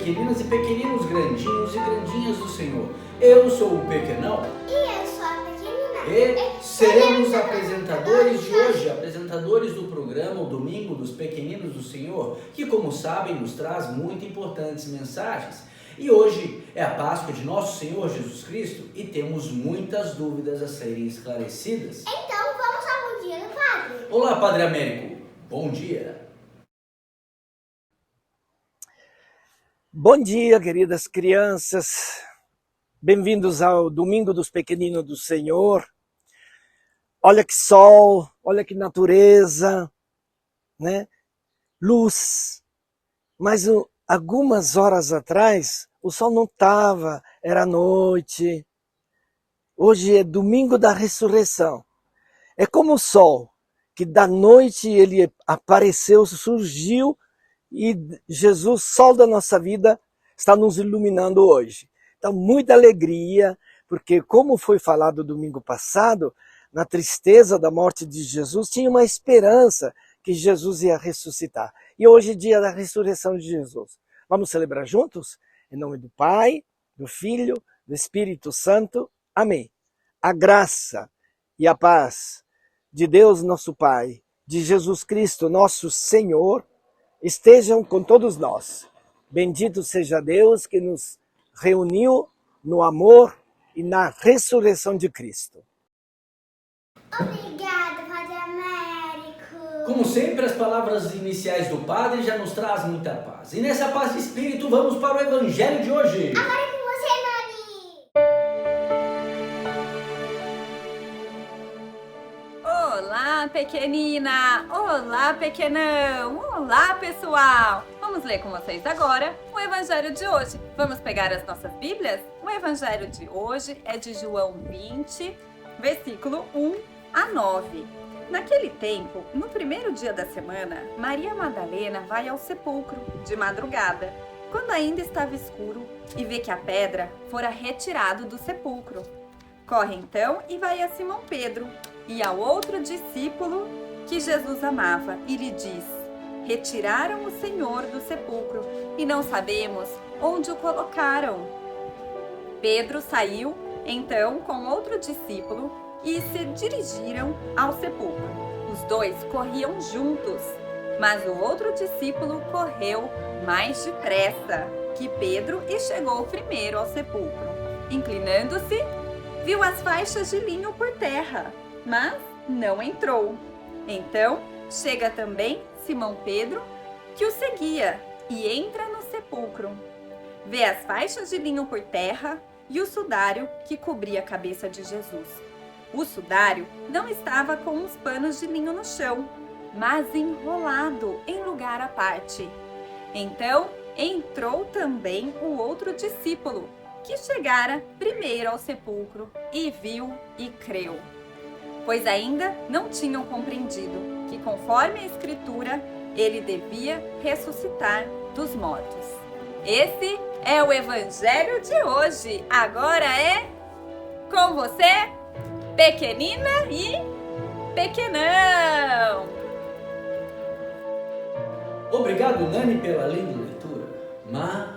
pequeninas e pequeninos, grandinhos e grandinhas do Senhor. Eu sou o Pequenão. E eu sou a Pequenina. E seremos apresentadores de hoje, apresentadores do programa O Domingo dos Pequeninos do Senhor, que, como sabem, nos traz muito importantes mensagens. E hoje é a Páscoa de Nosso Senhor Jesus Cristo e temos muitas dúvidas a serem esclarecidas. Então vamos ao bom dia do Padre. Olá, Padre Américo. Bom dia. Bom dia, queridas crianças. Bem-vindos ao Domingo dos Pequeninos do Senhor. Olha que sol, olha que natureza, né? Luz. Mas algumas horas atrás, o sol não estava, era noite. Hoje é Domingo da Ressurreição. É como o sol, que da noite ele apareceu, surgiu, e Jesus, sol da nossa vida, está nos iluminando hoje. Então, muita alegria, porque como foi falado domingo passado, na tristeza da morte de Jesus, tinha uma esperança que Jesus ia ressuscitar. E hoje é dia da ressurreição de Jesus. Vamos celebrar juntos? Em nome do Pai, do Filho, do Espírito Santo. Amém. A graça e a paz de Deus, nosso Pai, de Jesus Cristo, nosso Senhor, estejam com todos nós. Bendito seja Deus que nos reuniu no amor e na ressurreição de Cristo. Obrigada, Padre Américo. Como sempre, as palavras iniciais do Padre já nos trazem muita paz. E nessa paz de espírito, vamos para o Evangelho de hoje. Agora é com você, Nani. Olá, pequenina! Olá, pequenão! Olá, pessoal! Vamos ler com vocês agora o Evangelho de hoje. Vamos pegar as nossas Bíblias? O Evangelho de hoje é de João 20, versículo 1 a 9. Naquele tempo, no primeiro dia da semana, Maria Madalena vai ao sepulcro de madrugada, quando ainda estava escuro, e vê que a pedra fora retirada do sepulcro. Corre então e vai a Simão Pedro e ao outro discípulo que Jesus amava e lhe diz: retiraram o Senhor do sepulcro e não sabemos onde o colocaram. Pedro saiu então com outro discípulo e se dirigiram ao sepulcro. Os dois corriam juntos, mas o outro discípulo correu mais depressa que Pedro e chegou primeiro ao sepulcro. Inclinando-se, viu as faixas de linho por terra, mas não entrou. Então chega também Simão Pedro, que o seguia, e entra no sepulcro. Vê as faixas de linho por terra e o sudário que cobria a cabeça de Jesus. O sudário não estava com os panos de linho no chão, mas enrolado em lugar à parte. Então entrou também o outro discípulo, que chegara primeiro ao sepulcro, e viu e creu. Pois ainda não tinham compreendido que, conforme a Escritura, ele devia ressuscitar dos mortos. Esse é o Evangelho de hoje. Agora é com você, pequenina e pequenão. Obrigado, Nani, pela linda leitura. Mas,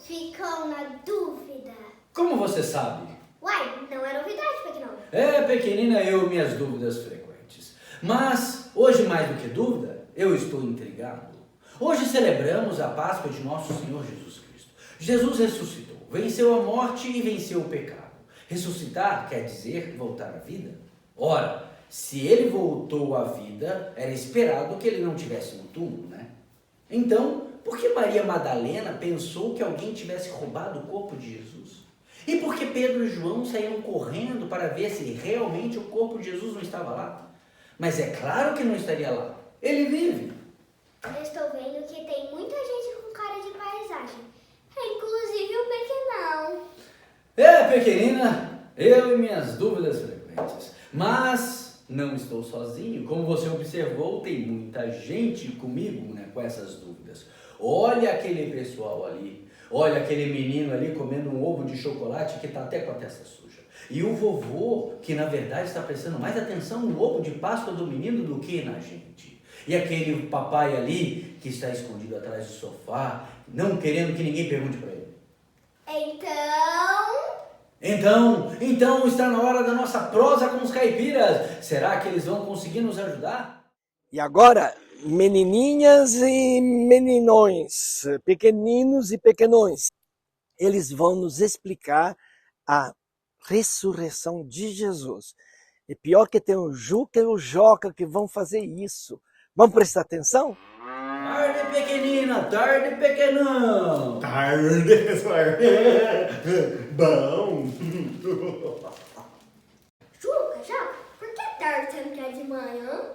Ficou na dúvida. como você sabe? Uai, não é novidade, Pequenão. É, pequenina, eu e minhas dúvidas frequentes. Mas, hoje mais do que dúvida, eu estou intrigado. Hoje celebramos a Páscoa de Nosso Senhor Jesus Cristo. Jesus ressuscitou, venceu a morte e venceu o pecado. Ressuscitar quer dizer voltar à vida? Ora, se ele voltou à vida, era esperado que ele não tivesse no túmulo, né? Então, por que Maria Madalena pensou que alguém tivesse roubado o corpo de Jesus? E por que Pedro e João saíram correndo para ver se realmente o corpo de Jesus não estava lá? Mas é claro que não estaria lá. Ele vive. Eu estou vendo que tem muita gente com cara de paisagem. Inclusive o Pequenão. É, pequenina, eu e minhas dúvidas frequentes. Mas não estou sozinho. Como você observou, tem muita gente comigo, né, com essas dúvidas. Olha aquele pessoal ali. Olha aquele menino ali comendo um ovo de chocolate que está até com a testa suja. E o vovô, que na verdade está prestando mais atenção no ovo de Páscoa do menino do que na gente. E aquele papai ali, que está escondido atrás do sofá, não querendo que ninguém pergunte para ele. Então está na hora da nossa prosa com os caipiras. Será que eles vão conseguir nos ajudar? E agora, menininhas e meninões, pequeninos e pequenões, eles vão nos explicar a ressurreição de Jesus. E pior que tem o Juca e o Joca que vão fazer isso. Vamos prestar atenção? Tarde pequenina, tarde pequenão. Tarde, senhor. Bom. Juca, por que tarde você não quer de manhã?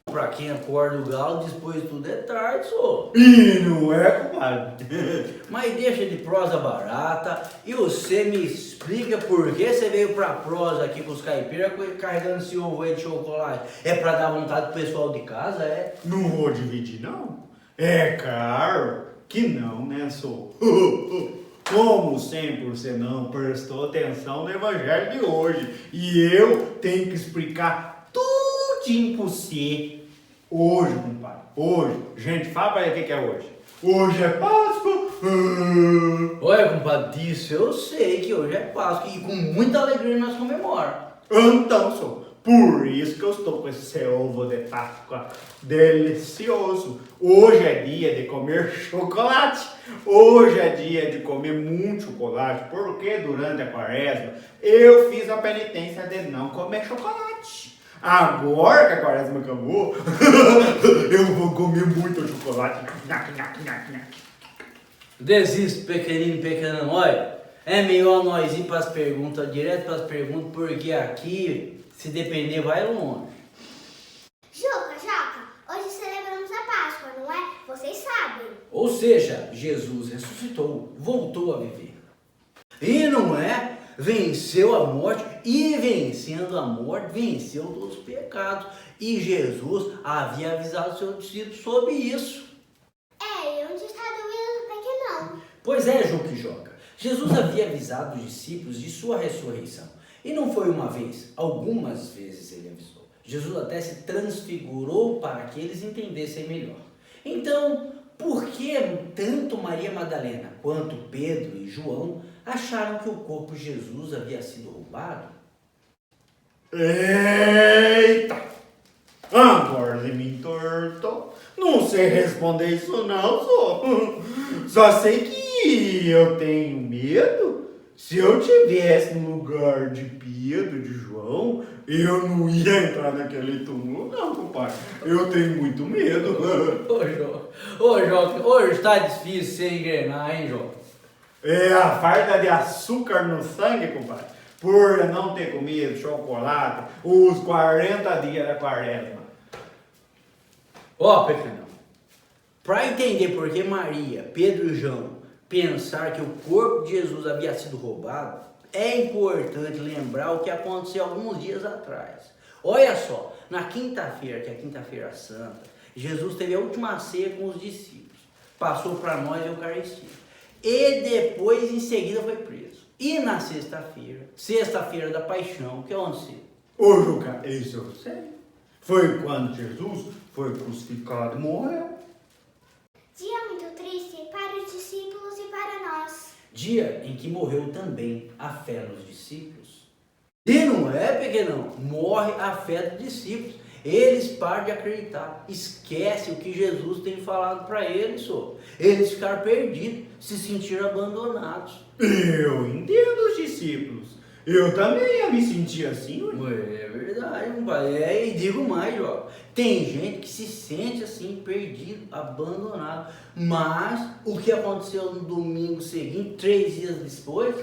Pra quem acorda o galo, depois tudo é tarde, só. E não é, compadre? Mas deixa de prosa barata e você me explica por que você veio pra prosa aqui com os caipiras carregando esse ovo aí de chocolate. É pra dar vontade pro pessoal de casa, é? Não vou dividir, não? É claro que não, né, sou? Como sempre você não prestou atenção no evangelho de hoje. E eu tenho que explicar tudinho pra você. Hoje, compadre, hoje. Gente, fala pra ele o que é hoje. Hoje é Páscoa. Olha, compadre, disso eu sei que hoje é Páscoa e com muita alegria nós comemoramos. Então, sou. Por isso que eu estou com esse seu ovo de Páscoa delicioso. Hoje é dia de comer chocolate. Hoje é dia de comer muito chocolate, porque durante a quaresma eu fiz a penitência de não comer chocolate. Agora que a quaresma acabou, eu vou comer muito chocolate. Desisto, pequenino, pequenão. Olha, é melhor nós ir para as perguntas, direto para as perguntas, porque aqui, se depender, vai longe. Joca, hoje celebramos a Páscoa, não é? Vocês sabem. Ou seja, Jesus ressuscitou, voltou a viver. E não é? Venceu a morte e vencendo a morte, venceu todos os pecados. E Jesus havia avisado seus discípulos sobre isso. E onde está a dúvida do pequenão? Pois é, Juca e Joca. Jesus havia avisado os discípulos de sua ressurreição. E não foi uma vez, algumas vezes ele avisou. Jesus até se transfigurou para que eles entendessem melhor. Então, por que tanto Maria Madalena quanto Pedro e João acharam que o corpo de Jesus havia sido roubado? Eita! Agora ele me entortou. Não sei responder isso não, só sei que eu tenho medo. Se eu tivesse no lugar de Pedro, de João, eu não ia entrar naquele túmulo não, compadre. Eu tenho muito medo. Ô Joca, hoje está difícil você engrenar, hein, Joca? É a farda de açúcar no sangue, compadre. Por não ter comido chocolate os 40 dias da quaresma. Ó, pequenão, para entender por que Maria, Pedro e João pensar que o corpo de Jesus havia sido roubado, é importante lembrar o que aconteceu alguns dias atrás. Olha só, na quinta-feira, que é a quinta-feira santa, Jesus teve a última ceia com os discípulos, passou para nós a Eucaristia, e depois em seguida foi preso. E na sexta-feira da paixão, o que aconteceu? Ô Juca, isso eu sei. Foi quando Jesus foi crucificado e morreu. Dia muito triste para os discípulos e para nós. Dia em que morreu também a fé nos discípulos. E não é, pequenão? Morre a fé dos discípulos. Eles param de acreditar, esquecem o que Jesus tem falado para eles, só. Eles ficaram perdidos, se sentiram abandonados. Eu entendo os discípulos. Eu também ia me sentir assim, ué. É verdade, compadre. E digo mais, ó. Tem gente que se sente assim, perdido, abandonado. Mas o que aconteceu no domingo seguinte, 3 dias depois?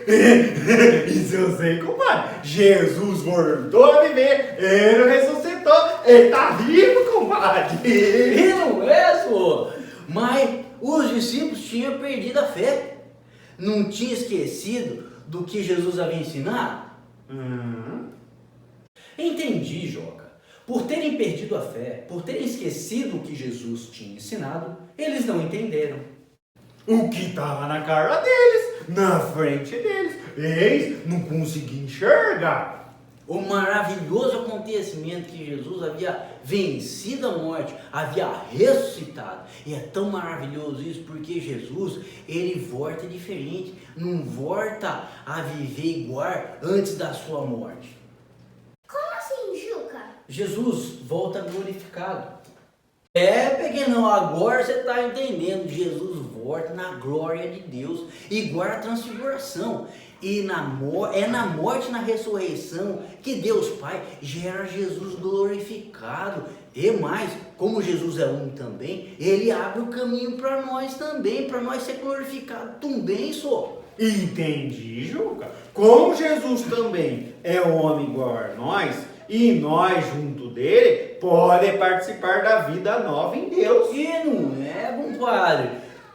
Isso eu sei, compadre. Jesus voltou a viver. Ele ressuscitou. Ele tá vivo, compadre. E não é, só. Mas os discípulos tinham perdido a fé. Não tinham esquecido do que Jesus havia ensinado? Entendi, Joca. Por terem perdido a fé, por terem esquecido o que Jesus tinha ensinado, eles não entenderam. O que estava na cara deles, na frente deles, eles não conseguiam enxergar. o maravilhoso acontecimento que Jesus havia vencido a morte, havia ressuscitado. E é tão maravilhoso isso porque Jesus, ele volta diferente, não volta a viver igual antes da sua morte. Como assim, Juca? Jesus volta glorificado. Pequenão, agora você está entendendo. Jesus volta na glória de Deus, igual a transfiguração. E na morte e na ressurreição que Deus Pai gera Jesus glorificado. E mais, como Jesus é um também, ele abre o caminho para nós também, para nós ser glorificado também, só. Entendi, Juca. Como Jesus também é homem igual a nós, e nós, junto dele, podem participar da vida nova em Deus. E não é, compadre?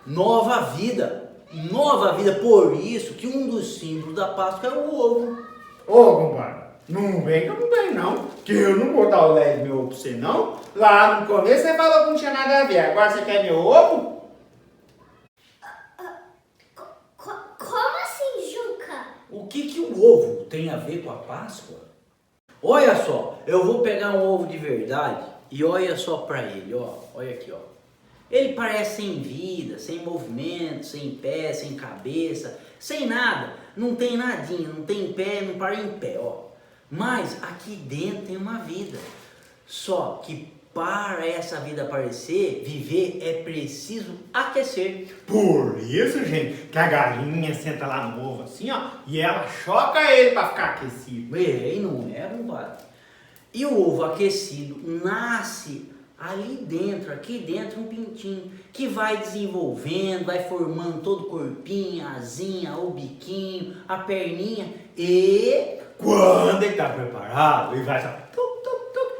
Nova vida. Nova vida, por isso que um dos símbolos da Páscoa é o ovo. Ô, compadre, não vem que eu não tenho não, que eu não vou dar o LED meu ovo pra você não. Lá no começo você falou que não tinha nada a ver, agora você quer meu ovo? Como assim, Juca? O que o ovo tem a ver com a Páscoa? Olha só, eu vou pegar um ovo de verdade e olha só pra ele, ó, olha aqui, ó. Ele parece sem vida, sem movimento, sem pé, sem cabeça, sem nada. Não tem nadinha, não tem pé, não para em pé, ó. Mas aqui dentro tem uma vida. Só que para essa vida aparecer, viver, é preciso aquecer. Por isso, gente, que a galinha senta lá no ovo assim, ó, e ela choca ele pra ficar aquecido. E não é, compadre? E o ovo aquecido nasce ali dentro, aqui dentro, um pintinho que vai desenvolvendo, vai formando todo o corpinho, a asinha, o biquinho, a perninha e quando ele tá preparado, ele vai só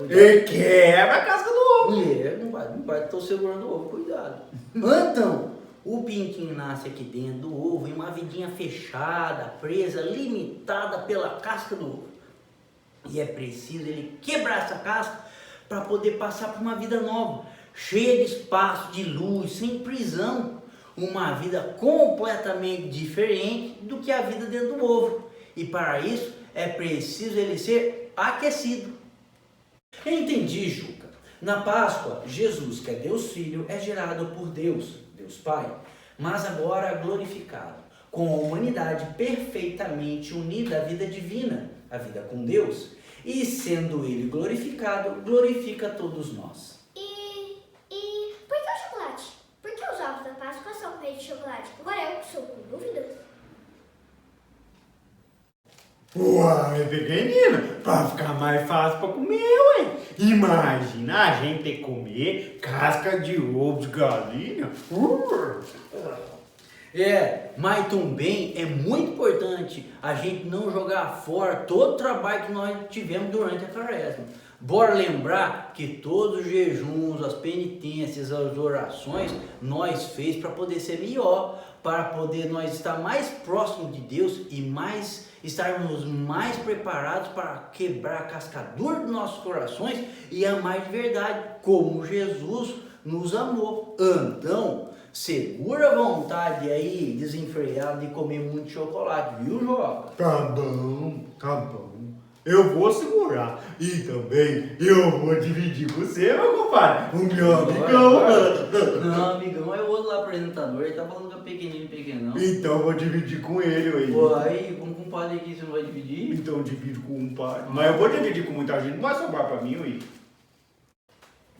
ele quebra a casca do ovo. Não vai, tô segurando o ovo, cuidado. Então, o pintinho nasce aqui dentro do ovo em uma vidinha fechada, presa, limitada pela casca do ovo. E é preciso ele quebrar essa casca para poder passar por uma vida nova, cheia de espaço, de luz, sem prisão. Uma vida completamente diferente do que a vida dentro do ovo. E para isso é preciso ele ser aquecido. Entendi, Juca. Na Páscoa, Jesus, que é Deus Filho, é gerado por Deus, Deus Pai, mas agora glorificado, com a humanidade perfeitamente unida à vida divina, a vida com Deus. E sendo ele glorificado, glorifica todos nós. E por que o chocolate? Por que os ovos da Páscoa são feitos de chocolate? Agora eu que sou com dúvidas. Uai, pequenina, pra ficar mais fácil pra comer, ué. Imagina a gente ter que comer casca de ovo de galinha. Mas também é muito importante a gente não jogar fora todo o trabalho que nós tivemos durante a quaresma. Bora lembrar que todos os jejuns, as penitências, as orações, nós fez para poder ser melhor, para poder nós estar mais próximos de Deus e estarmos mais preparados para quebrar a cascadura dos nossos corações e amar de verdade, como Jesus nos amou. Então, segura a vontade aí, desenfreada, de comer muito chocolate, viu, Joca? Tá bom, tá bom. Eu vou segurar. E também eu vou dividir com você, meu compadre. O meu amigão. Não, amigão, é o outro lá apresentador, ele tá falando que é pequenão. Então eu vou dividir com ele aí. Pô, aí, como compadre aqui, você não vai dividir? Então eu divido com um pai. Mas eu vou dividir com muita gente, não vai sobrar pra mim, ué.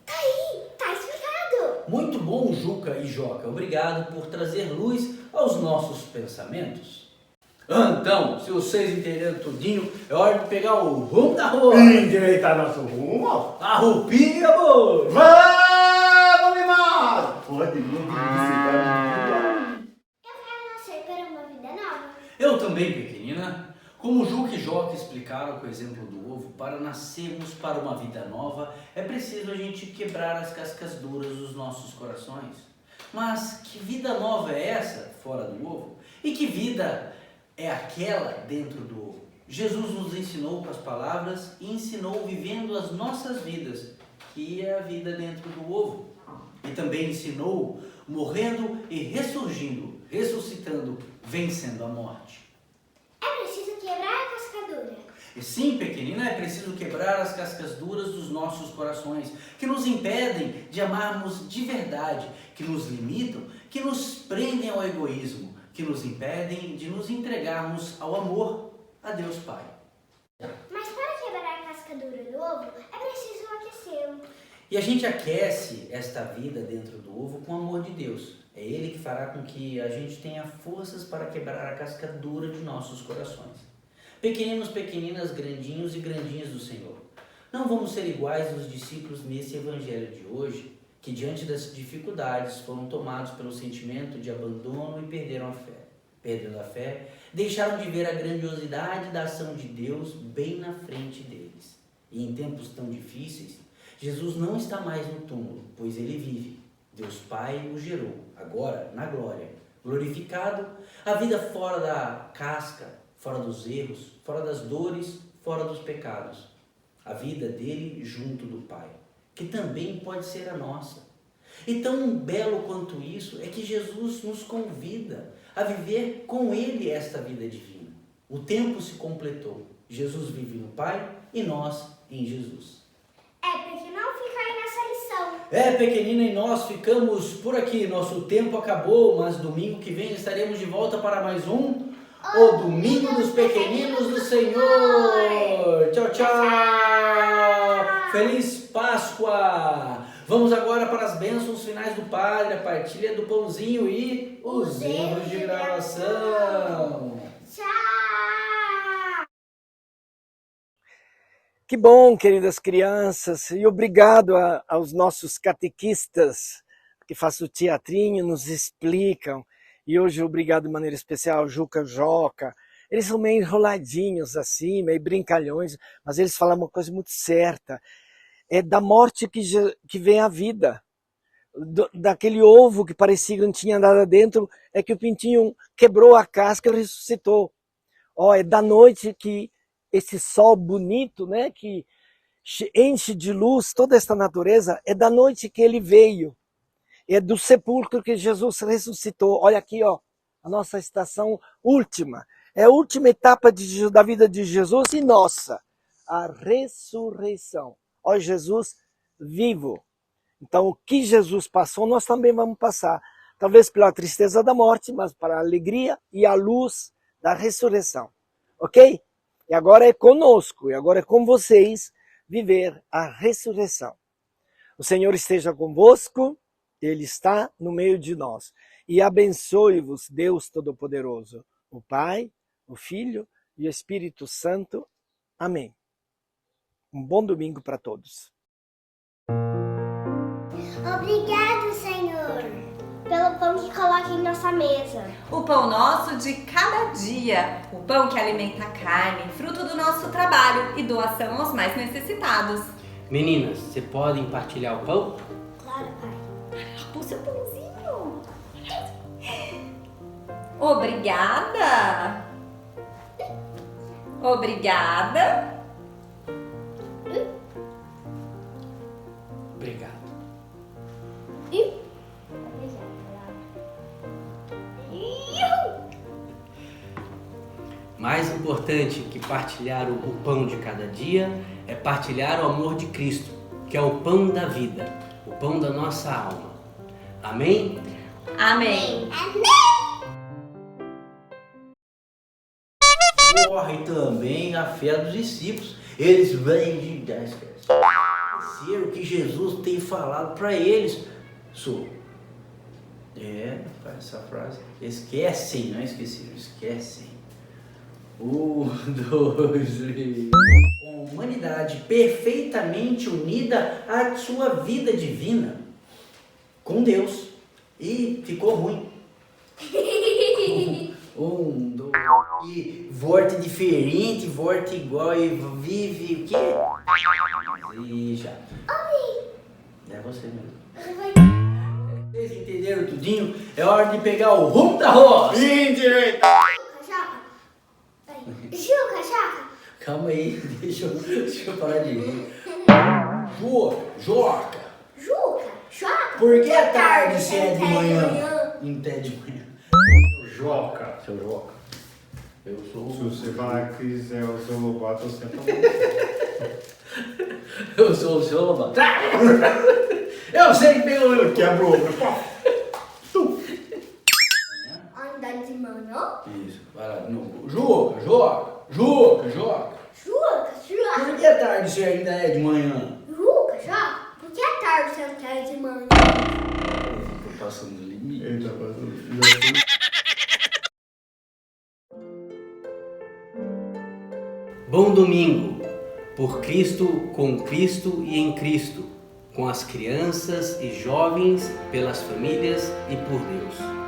Tá aí, tá explicado. Muito bom, Juca e Joca. Obrigado por trazer luz aos nossos pensamentos. Então, se vocês entenderam tudinho, é hora de pegar o rumo da rua. Endireitar nosso rumo. A roupinha, amor. Vamos embora. Pode vir, Eu quero nascer para uma vida nova. Eu também, pequenina. Como Juca e Joca explicaram com o exemplo do ovo, para nascermos para uma vida nova, é preciso a gente quebrar as cascas duras dos nossos corações. Mas que vida nova é essa, fora do ovo? E que vida é aquela dentro do ovo? Jesus nos ensinou com as palavras e ensinou vivendo as nossas vidas, que é a vida dentro do ovo. E também ensinou morrendo e ressurgindo, ressuscitando, vencendo a morte. É preciso quebrar a cascadura. E sim, pequenina, é preciso quebrar as cascas duras dos nossos corações, que nos impedem de amarmos de verdade, que nos limitam, que nos prendem ao egoísmo, que nos impedem de nos entregarmos ao amor a Deus Pai. Mas para quebrar a casca dura do ovo, é preciso aquecê-lo. E a gente aquece esta vida dentro do ovo com o amor de Deus. É Ele que fará com que a gente tenha forças para quebrar a casca dura de nossos corações. Pequeninos, pequeninas, grandinhos e grandinhas do Senhor. Não vamos ser iguais aos discípulos nesse evangelho de hoje, que diante das dificuldades foram tomados pelo sentimento de abandono e perderam a fé. Perdendo a fé, deixaram de ver a grandiosidade da ação de Deus bem na frente deles. E em tempos tão difíceis, Jesus não está mais no túmulo, pois ele vive. Deus Pai o gerou, agora na glória. Glorificado, a vida fora da casca, fora dos erros, fora das dores, fora dos pecados. A vida dele junto do Pai, que também pode ser a nossa. E tão belo quanto isso é que Jesus nos convida a viver com Ele esta vida divina. O tempo se completou. Jesus vive no Pai e nós em Jesus. É, porque não fica aí nessa lição. É, pequenina, e nós ficamos por aqui. Nosso tempo acabou, mas domingo que vem estaremos de volta para mais um O Domingo dos Pequeninos do Senhor. Tchau, tchau. Feliz Páscoa. Vamos agora para as bênçãos finais do Padre, a partilha do pãozinho e os erros de gravação. Tchau! Que bom, queridas crianças, e obrigado aos nossos catequistas que fazem o teatrinho, nos explicam. E hoje obrigado de maneira especial ao Juca Joca. Eles são meio enroladinhos assim, meio brincalhões, mas eles falam uma coisa muito certa. É da morte que vem a vida. Daquele ovo que parecia que não tinha nada dentro, é que o pintinho quebrou a casca e ressuscitou. É da noite que esse sol bonito, né, que enche de luz toda esta natureza, é da noite que ele veio. É do sepulcro que Jesus ressuscitou. Olha aqui, a nossa estação última. É a última etapa da vida de Jesus e nossa, a ressurreição. Jesus vivo. Então, o que Jesus passou, nós também vamos passar. Talvez pela tristeza da morte, mas para a alegria e a luz da ressurreição. Ok? E agora é conosco, e agora é com vocês, viver a ressurreição. O Senhor esteja convosco, Ele está no meio de nós. E abençoe-vos, Deus Todo-Poderoso, o Pai, o Filho e o Espírito Santo. Amém. Um bom domingo para todos. Obrigado, Senhor, pelo pão que coloca em nossa mesa. O pão nosso de cada dia, o pão que alimenta a carne, fruto do nosso trabalho e doação aos mais necessitados. Meninas, vocês podem partilhar o pão? Claro, Pai. O seu pãozinho. Obrigada. Obrigada. Obrigado. Mais importante que partilhar o pão de cada dia é partilhar o amor de Cristo, que é o pão da vida, o pão da nossa alma. Amém? Amém. Morre também a fé dos discípulos. Eles vêm de esquecer o que Jesus tem falado para eles. Essa frase. Esquecem, não é esqueceram, esquecem. 1, 2, 3. Com a humanidade perfeitamente unida à sua vida divina com Deus. E ficou ruim. 1, 2. E volte diferente, volte igual e vive o quê? E já. É você mesmo. Vocês entenderam tudinho? É hora de pegar o rumo da roça. Indireita. Juca, Joca. Calma aí, deixa eu parar de rir. Joca. Juca, Joca. Por que é tarde se é de manhã? Não é de manhã. Joca. Seu Joca. Eu sou. Se você falar que quiser o seu Lobato, você tá bom. Eu sou o seu Lobato. Eu sei que tem o. Quebra o ovo. Andar de manhã? Isso, vai lá de novo. Juca, joga. Juca, joga. Juca, joga. Por que é tarde se ainda é de manhã? Juca, joga. Por que é tarde você não quer de manhã? Tô passando do limite. Ele tá passando. Bom domingo, por Cristo, com Cristo e em Cristo, com as crianças e jovens, pelas famílias e por Deus.